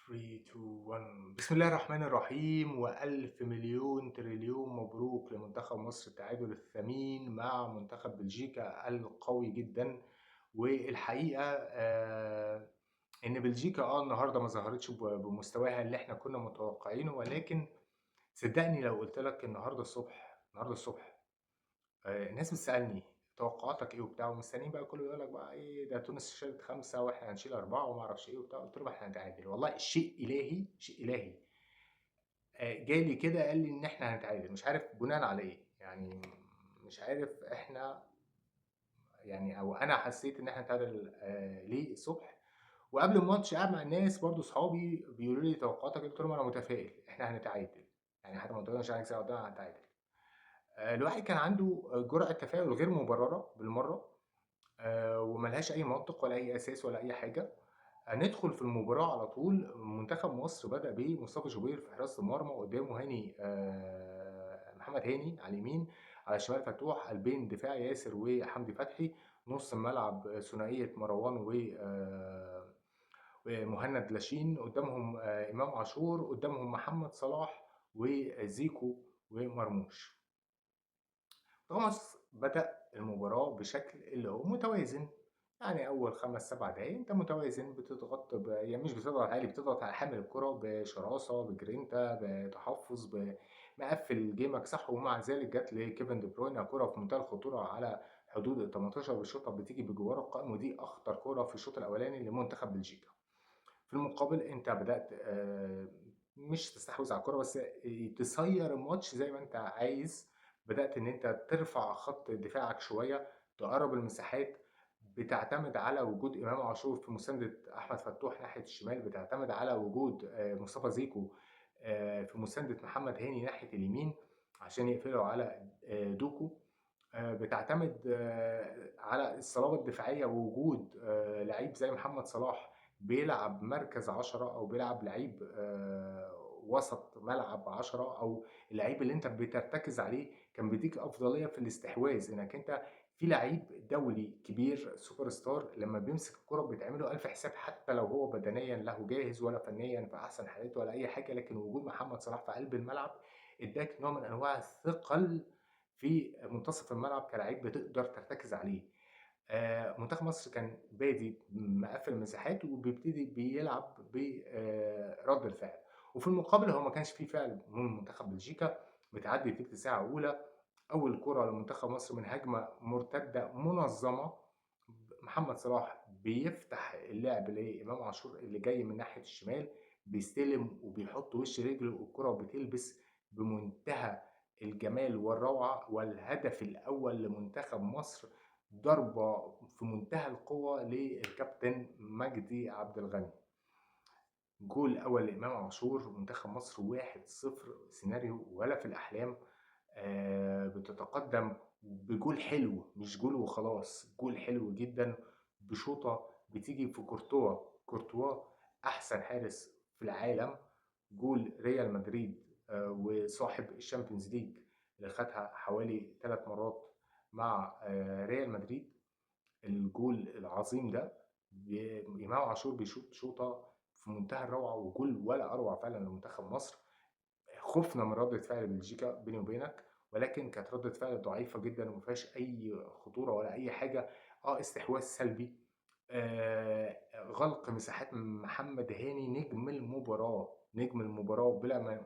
3 2 1 بسم الله الرحمن الرحيم وألف مليون تريليون مبروك لمنتخب مصر التعادل الثمين مع منتخب بلجيكا القوي جدا. والحقيقة إن بلجيكا النهاردة ما ظهرتش بمستواها اللي احنا كنا متوقعينه، ولكن صدقني لو قلت لك النهاردة الصبح الناس بتسألني توقعاتك ايه وبتاع، ومستنيين بقى كله يقول لك بقى ايه ده، تونس شالت 5 واحنا هنشيل 4 وما اعرفش ايه وبتاع. قلت له احنا هنتعادل، والله شيء الهي شيء الهي. جالي كده قال لي ان احنا هنتعادل، مش عارف بناء على ايه يعني. مش عارف احنا يعني، او انا حسيت ان احنا هنتعادل ليه الصبح. وقبل الماتش قاعد مع الناس برضو صحابي بيقولوا لي توقعاتك، قلت لهم انا متفائل احنا هنتعادل. يعني حتى ما قلتلهمش هنكسب، قلت لهم هنتعادل. الواحد كان عنده جرعة تفاؤل غير مبررة بالمرة، وملهاش أي منطق ولا أي أساس ولا أي حاجة. هندخل في المباراة على طول. منتخب مصر بدأ بمصطفى شوبير في حراسة المرمى، قدامه هاني محمد هاني على اليمين، على الشمال فتوح، قلبين دفاع ياسر وحمدي فتحي، نص الملعب ثنائية مروان ومهند لاشين، قدامهم إمام عاشور، قدامهم محمد صلاح وزيكو ومرموش. توماس بدأ المباراة بشكل اللي هو متوازن. يعني أول 5 7 دقايق أنت متوازن، بتضغط يعني مش بتضغط عالي، بتضغط على حامل الكرة بشراسة بجرينتا بتحفظ مقفل جيمك صح. ومع ذلك جت لكيفن دي بروين كرة في منتهى الخطورة على حدود ال 18 بالشوطة، بتيجي بجوار القائم، ودي أخطر كرة في الشوط الأولاني لمنتخب بلجيكا. في المقابل أنت بدأت مش تستحوذ على الكرة بس، تسير الماتش زي ما أنت عايز. بدأت إن أنت ترفع خط دفاعك شوية، تقرب المساحات، بتعتمد على وجود إمام عاشور في مساندة أحمد فتوح ناحية الشمال، بتعتمد على وجود مصطفى زيكو في مساندة محمد هاني ناحية اليمين عشان يقفلوا على دوكو. بتعتمد على الصلابة الدفاعية، ووجود لعيب زي محمد صلاح بيلعب مركز 10، أو بيلعب لعيب وسط ملعب 10، أو اللعيب اللي أنت بترتكز عليه كان بيديك أفضلية في الاستحواذ. إنك أنت في لعيب دولي كبير سوبر ستار لما بيمسك الكرة بتعمله ألف حساب، حتى لو هو بدنيا له جاهز ولا فنيا في أحسن حالاته ولا أي حاجة، لكن وجود محمد صلاح في قلب الملعب اداك نوع من أنواع الثقل في منتصف الملعب كلاعب بتقدر ترتكز عليه. منتخب مصر كان بادي مقفل مساحات وبيبتدي بيلعب برد الفعل، وفي المقابل هو ما كانش فيه فعل من منتخب بلجيكا. بتعدي تلت ساعة أولى، أول كرة لمنتخب مصر من هجمة مرتدة منظمة، محمد صلاح بيفتح اللعب لإمام عاشور اللي جاي من ناحية الشمال، بيستلم وبيحط وش رجله، والكرة بتلبس بمنتهى الجمال والروعة. والهدف الأول لمنتخب مصر ضربة في منتهى القوة للكابتن مجدي عبد الغني. جول الأول لإمام عاشور، منتخب مصر 1-0، سيناريو ولا في الأحلام. بتتقدم بجول حلو، مش جول وخلاص، جول حلو جدا بشوطة بتيجي في كورتوا أحسن حارس في العالم. جول ريال مدريد وصاحب الشامبيونز ليج اللي خدها حوالي 3 مرات مع ريال مدريد. الجول العظيم ده إمام عاشور بيشوط شوطة في منتهى الروعة، وجول ولا أروع فعلا لمنتخب مصر. خفنا من ردة فعل بلجيكا بيني وبينك، ولكن كانت ردة فعل ضعيفة جدا وما فيهاش أي خطورة ولا أي حاجة. استحواذ سلبي، غلق مساحات من محمد هاني نجم المباراة، نجم المباراة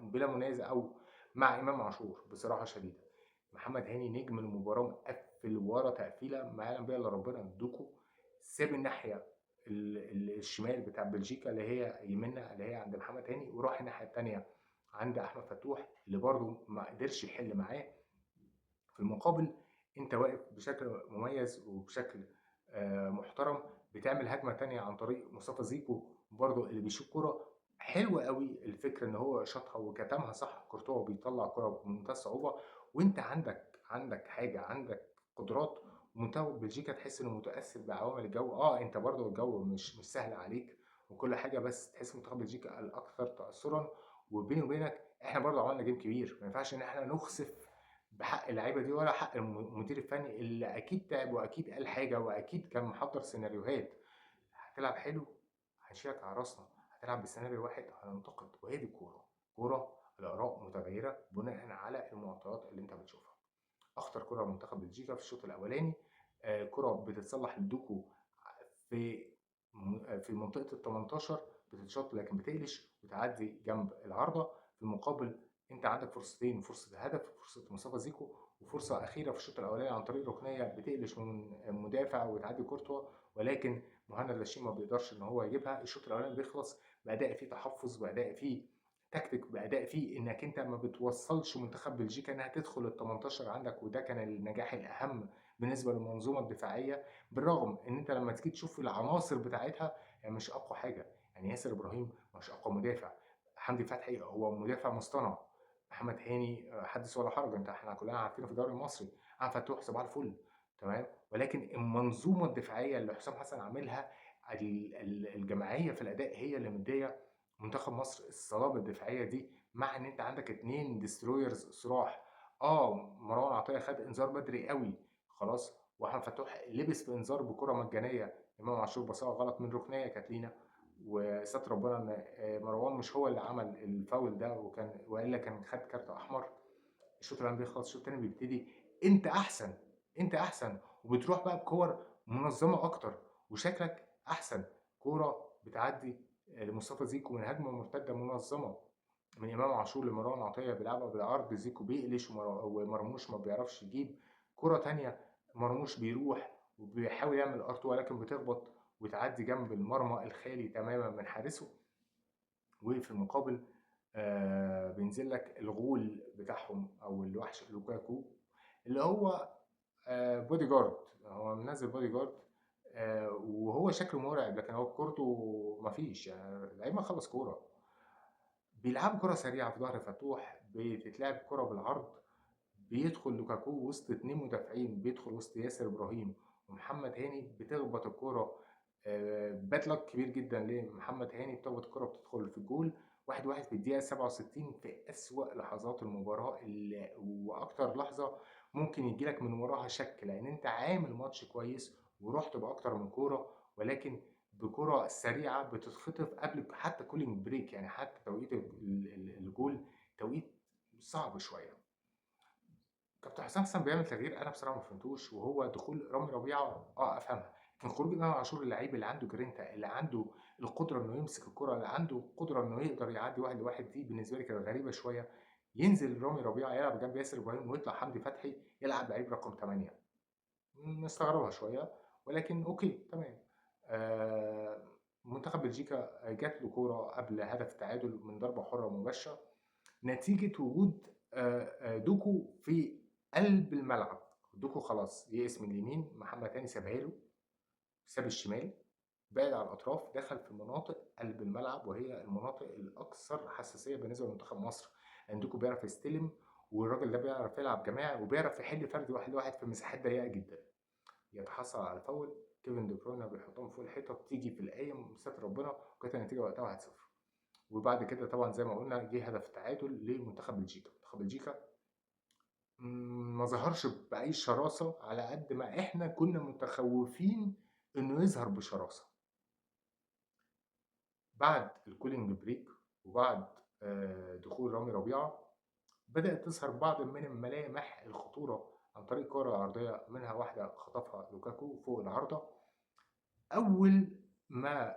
بلا منازع، أو مع إمام عاشور بصراحة شديدة. محمد هاني نجم المباراة، مقفل ورا تقفيلة ما يعلم بيها إلا ربنا. دوكو ساب الناحية الشمال بتاع بلجيكا اللي هي يمنا، اللي هي عند محمد هاني، وراح الناحية التانية عند احمد فتوح اللي برضه ما قدرش يحل معاه. في المقابل انت واقف بشكل مميز وبشكل محترم، بتعمل هجمه تانية عن طريق مصطفى زيكو برضه اللي بيشوط كرة حلوه قوي. الفكره ان هو شاطها وكتمها صح، كورتوا بيطلع كرة بمنتهى الصعوبه. وانت عندك حاجه، عندك قدرات. ومنتخب بلجيكا تحس انه متاثر بعوامل الجو. انت برضه الجو مش سهل عليك وكل حاجه، بس تحس منتخب بلجيكا الاكثر تاثرا. وبيني وبينك احنا برضه عملنا جيم كبير، ما ينفعش ان احنا نخسف بحق اللعيبه دي ولا حق المدير الفني اللي اكيد تعب واكيد قال حاجه واكيد كان محضر سيناريوهات. هتلعب حلو هنشيلك على راسنا، هتلعب بسيناريو واحد هننتقد، وهي دي الكورة. كورة الآراء متغيرة بناء على المعطيات اللي أنت بتشوفها. أخطر كرة لمنتخب بلجيكا في الشوط الأولاني كرة بتتصلح لدوكو في في منطقة ال 18 بتتشاط لكن بتقلش وتعدي جنب العارضة. في المقابل أنت عندك فرصتين، فرصة هدف، فرصة مصطفى زيكو، وفرصة أخيرة في الشوط الأولاني عن طريق ركنية بتقلش من مدافع وتعدي كورتوا، ولكن مهند لاشين ما بيقدرش إن هو يجيبها. الشوط الأولاني بيخلص بأداء فيه تحفظ، بأداء فيه تكتيك، بأداء فيه إنك أنت ما بتوصلش منتخب بلجيكا إنها تدخل ال 18 عندك، وده كان النجاح الأهم بالنسبة للمنظومة الدفاعية. بالرغم إن أنت لما تيجي تشوف العناصر بتاعتها هي مش أقوى حاجة، يعني ياسر إبراهيم مش أقوى مدافع، حمدي فتحي هو مدافع مصطنع، محمد هاني حدث ولا حرج، احنا كلنا عارفينه في الدوري المصري، أحمد فتوح صباح الفل، تمام. ولكن المنظومة الدفاعية اللي حسام حسن عاملها، الجماعية في الأداء هي اللي مدية منتخب مصر الصلابة الدفاعية دي، مع ان انت عندك 2 ديسترويرز صراح. مروان عطية خد انذار بدري قوي خلاص، واحمد فتوح لبس في انذار بكرة مجانية، امام عاشور بصاها غلط من ركنية كانت لينا، وستر ربنا ان مروان مش هو اللي عمل الفاول ده، والا كان خد كارت احمر. الشوط الاولاني بيخلص، الشوط الثاني بيبتدي انت احسن، انت احسن، وبتروح بقى بكور منظمه اكتر وشكلك احسن. كوره بتعدي لمصطفى زيكو من هجمه مرتده منظمه من امام عاشور لمروان عطيه بيلعبها بالعرض، زيكو بيقلش ومرموش ما بيعرفش يجيب. كوره تانية مرموش بيروح وبيحاول يعمل ار2 ولكن بتخبط وتعدي جنب المرمى الخالي تماما من حارسه. وفي المقابل بينزل لك الغول بتاعهم او الوحش لوكاكو اللي هو بودي جارد، هو منزل بودي جارد وهو شكله مرعب، لكن هو كورته مفيش، يعني اللعيب ما خلص كوره. بيلعبوا كرة سريعة في ظهر فتوح، بتتلعب كرة بالعرض، بيدخل لوكاكو وسط 2 مدافعين، بيدخل وسط ياسر إبراهيم ومحمد هاني، بتخبط الكرة باد لك كبير جدا لمحمد هاني، بتخبط الكرة بتدخل في الجول. 1-1 في الدقيقة 67 في أسوأ لحظات المباراة، وأكتر لحظة ممكن يجيلك من وراها شك، لأن أنت عامل ماتش كويس ورحت بأكتر من كورة، ولكن بكرة سريعة بتتخطف قبل حتى كولينج بريك، يعني حتى توقيت الجول توقيت صعب شوية. كابتن حسام حسن بيعمل تغيير انا بصراحه ما فهمتوش، وهو دخول رامي ربيعه افهمها، لكن خروج امام عاشور اللعيب اللي عنده جرينتا، اللي عنده القدره انه يمسك الكره، اللي عنده القدره انه يقدر يعدي واحد لواحد، دي بالنسبه لي كانت غريبه شويه. ينزل رامي ربيعه يلعب جنب ياسر ابراهيم ويطلع حمدي فتحي يلعب لعيب رقم 8، مستغربها شويه، ولكن اوكي تمام. منتخب بلجيكا جات له كوره قبل هدف التعادل من ضربه حره مباشره نتيجة وجود دوكو في قلب الملعب. دوكو خلاص يئس من اليمين، محمد هاني سابها له، ساب الشمال، بعد على الأطراف، دخل في مناطق قلب الملعب وهي المناطق الأكثر حساسية بالنسبة لمنتخب مصر، لأن دوكو بيعرف يستلم، والراجل ده بيعرف يلعب جماعي وبيعرف يحل فردي واحد لواحد في مساحات ضيقة جدا. يتحصل على فاول، كيفن دي بروين بيحطهم فوق الحيطة، بتيجي في القايم ستر ربنا، وكانت النتيجة وقتها 1-0. وبعد كده طبعا زي ما قلنا جه هدف التعادل لمنتخب بلجيكا. منتخب بلجيكا ما ظهرش بأي شراسة على قد ما احنا كنا متخوفين انه يظهر بشراسة. بعد الكولينج بريك وبعد دخول رامي ربيعة بدأت تظهر بعض من ملامح الخطورة عن طريق كرة عرضية، منها واحدة خطفها لوكاكو فوق العارضة. أول ما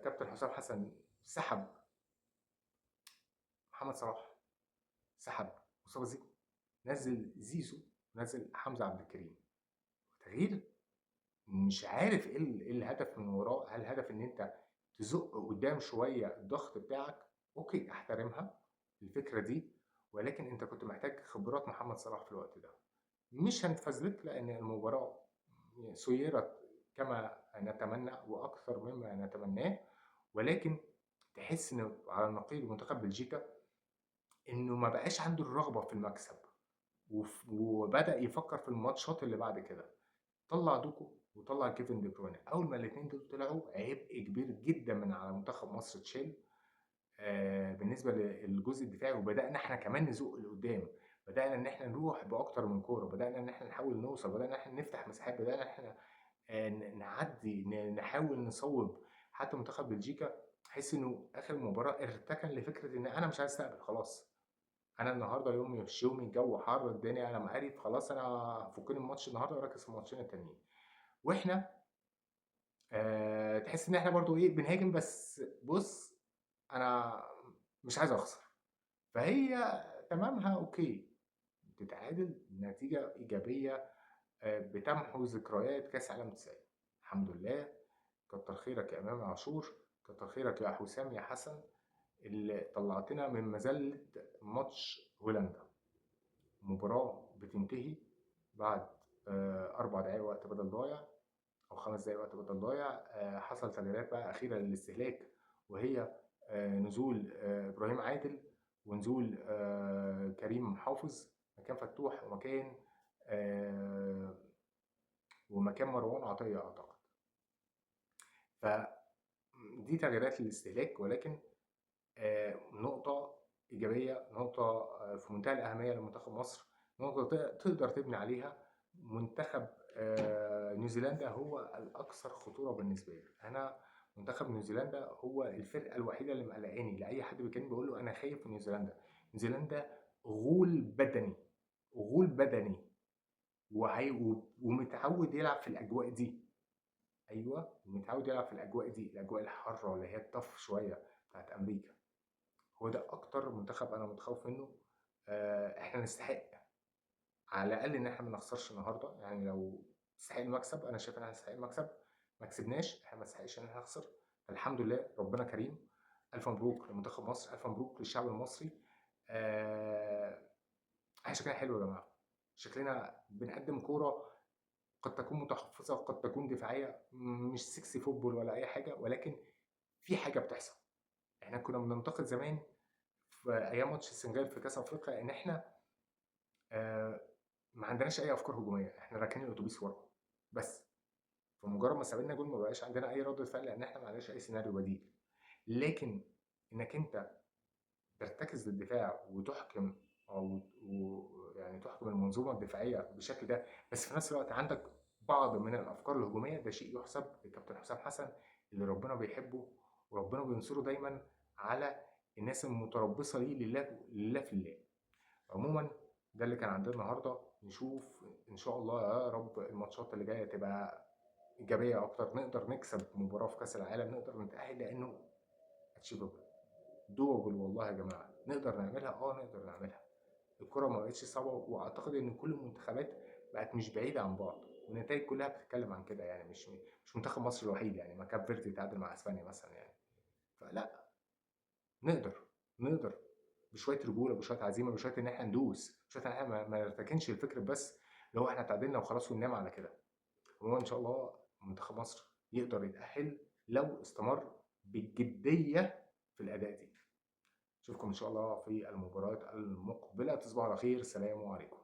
كابتن حسام حسن سحب محمد صلاح، سحب مصطفى زيكو، نزل زيزو، نزل حمزة عبد الكريم، تغيير مش عارف إيه الهدف من وراه. هل هدف ان انت تزق قدام شويه الضغط بتاعك؟ اوكي احترمها الفكره دي، ولكن انت كنت محتاج خبرات محمد صلاح في الوقت ده. مش هنتفزلك لان المباراه سيرت كما نتمنى واكثر مما نتمناه، ولكن تحس ان على نقيض منتخب بلجيكا انه ما بقاش عنده الرغبه في المكسب، وبدأ يفكر في الماتشات اللي بعد كده. طلع دوكو وطلع كيفن دي بروين، اول ما الاثنين دول طلعوا عبء كبير جدا من على منتخب مصر اتشال بالنسبه للجزء الدفاعي، وبدانا احنا كمان نزق لقدام، بدانا ان احنا نروح باكتر من كوره، بدانا ان احنا نحاول نوصل، بدانا ان احنا نفتح مساحات، بدانا ان احنا نعدي، نحاول نصوب. حتى منتخب بلجيكا تحس إنه آخر المباراة ارتكن لفكرة إن أنا مش عايز أستقبل خلاص، أنا النهارده يومي مش يومي، الجو حَر، الدنيا أنا مقريف، خلاص أنا فُكّني من الماتش النهارده وأركّز في الماتشين التانيين. وإحنا تحس إن إحنا برضه إيه، بنهاجم بس بُص، أنا مش عايز أخسر، فهي تمامها أوكي، تتعادل نتيجة إيجابية بتمحو ذكريات كأس عالم 90. الحمد لله، كتّر خيرك يا إمام عاشور، كتّر خيرك يا حسام يا حسن، اللي طلّعتنا من مذلة ماتش هولندا. مباراة بتنتهي بعد 4 دقايق وقت بدل ضايع أو 5 دقايق وقت بدل ضايع، حصل تغييرات بقى أخيرة للاستهلاك، وهي نزول إبراهيم عادل ونزول كريم حافظ مكان فتوح ومكان مروان عطية أعتقد. فدي تغييرات للاستهلاك، ولكن نقطة إيجابية، نقطة في منتهى الأهمية لمنتخب مصر، نقطة تقدر تبني عليها. منتخب نيوزيلندا هو الأكثر خطورة بالنسبة لي. أنا منتخب نيوزيلندا هو الفرقة الوحيدة اللي مقلقاني، لأي حد بيكلمني بقول له أنا خايف من نيوزيلندا. نيوزيلندا غول بدني، غول بدني، ومتعود يلعب في الأجواء دي. أيوه، متعود يلعب في الأجواء دي، الأجواء الحارة اللي هي الطف شوية بتاعت أمريكا. هو ده أكتر منتخب أنا متخوّف منّه. إحنا نستحق على الأقل إن إحنا ما نخسرش النهارده، يعني لو نستحق المكسب، أنا شايف إن إحنا نستحق المكسب، ما كسبناش، إحنا ما نستحقش إن إحنا نخسر. الحمد لله ربنا كريم. ألف مبروك لمنتخب مصر، ألف مبروك للشعب المصري. آآ إحنا شكلنا حلو يا جماعة، شكلنا بنقدّم كورة قد تكون متحفّظة، قد تكون دفاعية، مش sexy football ولا أي حاجة، ولكن في حاجة بتحصل. إحنا كُنّا بننتقد زمان في أيام ماتش السنغال في كأس أفريقيا إن إحنا آآ ما عندناش أي أفكار هجومية، إحنا راكنين الأتوبيس ورا بس. فمجرد ما استقبلنا جول ما بقاش عندنا أي ردة فعل لأن إحنا ما عندناش أي سيناريو بديل. لكن إنك أنت ترتكز للدفاع وتحكم ويعني تحكم المنظومة الدفاعية بالشكل ده، بس في نفس الوقت عندك بعض من الأفكار الهجومية، ده شيء يُحسب للكابتن حسام حسن اللي ربنا بيحبه وربنا بينصره دايمًا على الناس المتربصة ليه لله في الله. عموما ده اللي كان عندنا النهارده. نشوف ان شاء الله يا رب الماتشات اللي جايه تبقى ايجابيه اكتر، نقدر نكسب مباراه في كاس العالم، نقدر نتاهل لانه اتشيفبل دوبل. والله يا جماعه نقدر نعملها، نقدر نعملها. الكره ما بقتش صعبه، واعتقد ان كل المنتخبات بقت مش بعيده عن بعض، والنتائج كلها بتتكلم عن كده. يعني مش منتخب مصر الوحيد، يعني ما كاب فيردي تعادل مع اسبانيا مثلا يعني. فلا، نقدر نقدر بشويه رجوله، بشويه عزيمه، بشويه ان احنا ندوس، بشويه ان احنا ما نرتكنش الفكر بس اللي هو احنا اتعادلنا وخلاص وننام على كده. عموما ان شاء الله منتخب مصر يقدر يتاهل لو استمر بالجديه في الاداء دي. اشوفكم ان شاء الله في المباريات المقبله. تصبحوا على خير، سلام عليكم.